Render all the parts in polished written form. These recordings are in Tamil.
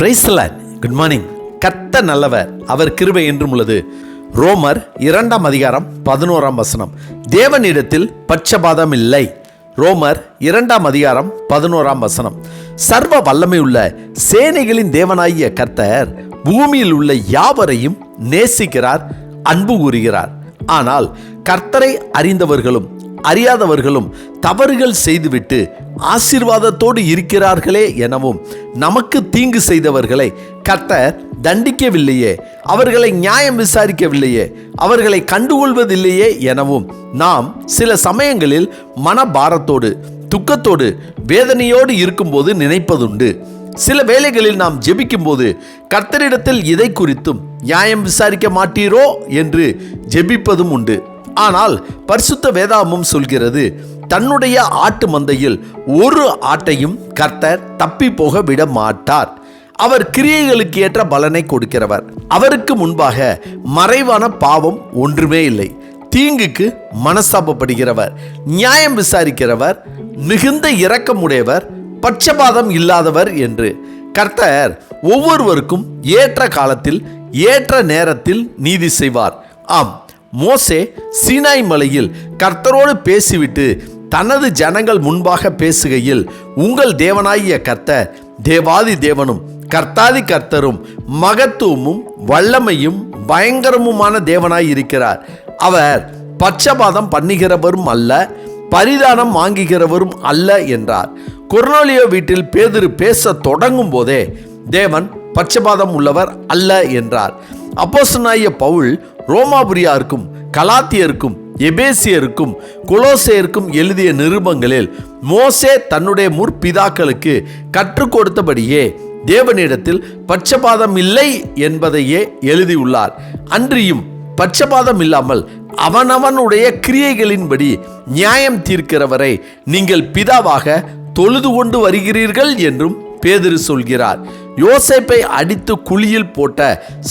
Praise the Lord. Good morning. கர்த்தர் நல்லவர், அவர் கிருபை என்றும் உள்ளது. ரோமர் 2 அதிகாரம் 11 வசனம். தேவனிடத்தில் பட்சபாதம் இல்லை. ரோமர் 2 அதிகாரம் 11 வசனம். சர்வ வல்லமை உள்ள சேனைகளின் தேவனாகிய கர்த்தர் பூமியில் உள்ள யாவரையும் நேசிக்கிறார், அன்பு கூறுகிறார். ஆனால் கர்த்தரை அறிந்தவர்களும் அறியாதவர்களும் தவறுகள் செய்துவிட்டு ஆசீர்வாதத்தோடு இருக்கிறார்களே எனவும், நமக்கு தீங்கு செய்தவர்களை கர்த்தர் தண்டிக்கவில்லையே, அவர்களை நியாயம் விசாரிக்கவில்லையே, அவர்களை கண்டுகொள்வதில்லையே எனவும் நாம் சில சமயங்களில் மனபாரத்தோடு துக்கத்தோடு வேதனையோடு இருக்கும்போது நினைப்பதுண்டு. சில வேளைகளில் நாம் ஜெபிக்கும் போது கர்த்தரிடத்தில் இதை குறித்தும் நியாயம் விசாரிக்க மாட்டீரோ என்று ஜெபிப்பதும் உண்டு. ஆனால் பரிசுத்த வேதாகமம் சொல்கிறது, தன்னுடைய ஆட்டு மந்தையில் ஒரு ஆட்டையும் கர்த்தர் தப்பி போக விட மாட்டார். அவர் கிரியைகளுக்கு ஏற்ற பலனை கொடுக்கிறவர். அவருக்கு முன்பாக மறைவான பாவம் ஒன்றுமே இல்லை. தீங்குக்கு மனஸ்தாபப்படுகிறவர், நியாயம் விசாரிக்கிறவர், மிகுந்த இரக்கமுடையவர், பட்சபாதம் இல்லாதவர் என்று கர்த்தர் ஒவ்வொருவருக்கும் ஏற்ற காலத்தில் ஏற்ற நேரத்தில் நீதி செய்வார். ஆம், மோசே சீனாய் மலையில் கர்த்தரோடு பேசிவிட்டு தனது ஜனங்கள் முன்பாக பேசுகையில், உங்கள் தேவனாகிய கர்த்தர் தேவாதி தேவனும் கர்த்தாதி கர்த்தரும் மகத்துவமும் வல்லமையும் பயங்கரமுமான தேவனாய் இருக்கிறார். அவர் பட்சபாதம் பண்ணுகிறவரும் அல்ல, பரிதானம் வாங்குகிறவரும் அல்ல என்றார். கொர்நேலியோ வீட்டில் பேதுரு பேச தொடங்கும் போதே தேவன் பட்சபாதம் உள்ளவர் அல்ல என்றார். அப்போஸ்தலனாகிய பவுல் ரோமாபுரியாருக்கும் கலாத்தியருக்கும் எபேசியருக்கும் கொலோசேயருக்கும் எழுதிய நிருபங்களில் மோசே தன்னுடைய முற்பிதாக்களுக்கு கற்றுக் கொடுத்தபடியே தேவனிடத்தில் பட்சபாதம் இல்லை என்பதையே எழுதியுள்ளார். அன்றியும் பட்சபாதம் இல்லாமல் அவனவனுடைய கிரியைகளின்படி நியாயம் தீர்க்கிறவரை நீங்கள் பிதாவாக தொழுது கொண்டு வருகிறீர்கள் என்றும் பேதுரு சொல்கிறார். யோசேப்பை அடித்து குழியில் போட்ட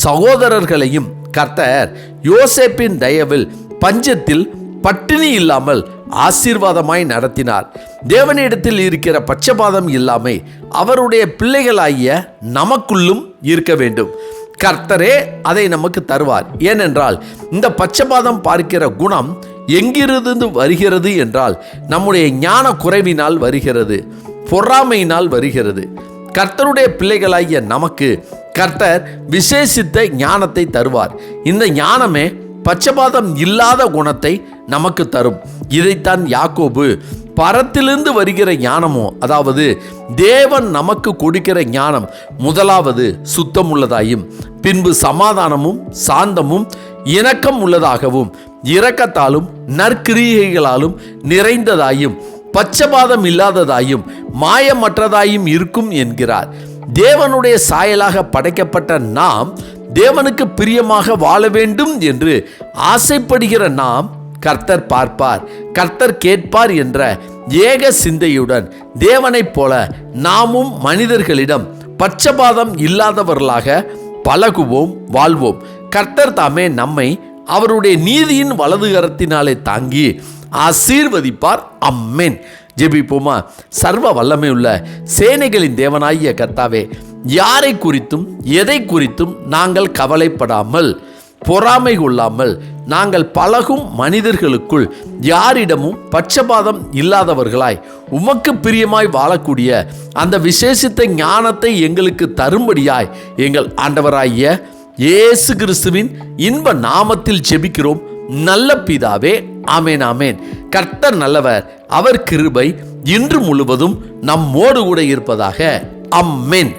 சகோதரர்களையும் கர்த்தர் யோசேப்பின் தயவில் பஞ்சத்தில் பட்டினி இல்லாமல் ஆசீர்வாதமாய் நடத்தினார். தேவனிடத்தில் இருக்கிற பட்சபாதம் இல்லாமை அவருடைய பிள்ளைகளாகிய நமக்குள்ளும் இருக்க வேண்டும். கர்த்தரே அதை நமக்கு தருவார். ஏனென்றால் இந்த பட்சபாதம் பார்க்கிற குணம் எங்கிருந்து வருகிறது என்றால் நம்முடைய ஞான குறைவினால் வருகிறது, பொறாமையினால் வருகிறது. கர்த்தருடைய பிள்ளைகளாகிய நமக்கு கர்த்தர் விசேஷித்த ஞானத்தை தருவார். இந்த ஞானமே பட்சபாதம் இல்லாத குணத்தை நமக்கு தரும். இதைத்தான் யாக்கோபு பரத்திலிருந்து வருகிற ஞானமோ, அதாவது தேவன் நமக்கு கொடுக்கிற ஞானம் முதலாவது சுத்தம் உள்ளதாயும், பின்பு சமாதானமும் சாந்தமும் இணக்கம் உள்ளதாகவும், இரக்கத்தாலும் நற்கிரியைகளாலும் நிறைந்ததாயும், பட்சபாதம் இல்லாததாயும் மாயமற்றதாயும் இருக்கும் என்கிறார். தேவனுடைய சாயலாக படைக்கப்பட்ட நாம் தேவனுக்கு பிரியமாக வாழ வேண்டும் என்று ஆசைப்படுகிற நாம் கர்த்தர் பார்ப்பார், கர்த்தர் கேட்பார் என்ற ஏக சிந்தையுடன் தேவனைப் போல நாமும் மனிதர்களிடம் பட்சபாதம் இல்லாதவர்களாக பழகுவோம், வாழ்வோம். கர்த்தர் தாமே நம்மை அவருடைய நீதியின் வலதுகரத்தினாலே தாங்கி ஆசீர்வதிப்பார். அம்மேன். ஜெபிப்போமா. சர்வ வல்லமை உள்ள சேனைகளின் தேவனாகிய கர்த்தாவே, யாரை குறித்தும் எதை குறித்தும் நாங்கள் கவலைப்படாமல் பொறாமை கொள்ளாமல் நாங்கள் பழகும் மனிதர்களுக்குள் யாரிடமும் பட்சபாதம் இல்லாதவர்களாய் உமக்கு பிரியமாய் வாழக்கூடிய அந்த விசேஷித்த ஞானத்தை எங்களுக்கு தரும்படியாய் எங்கள் ஆண்டவராகிய இயேசு கிறிஸ்துவின் இன்ப நாமத்தில் ஜெபிக்கிறோம் நல்ல பிதாவே. ஆமேன், ஆமேன். கர்த்தர் நல்லவர், அவர் கிருபை இன்று முழுவதும் நம்மோடு கூட இருப்பதாக. அம்மேன்.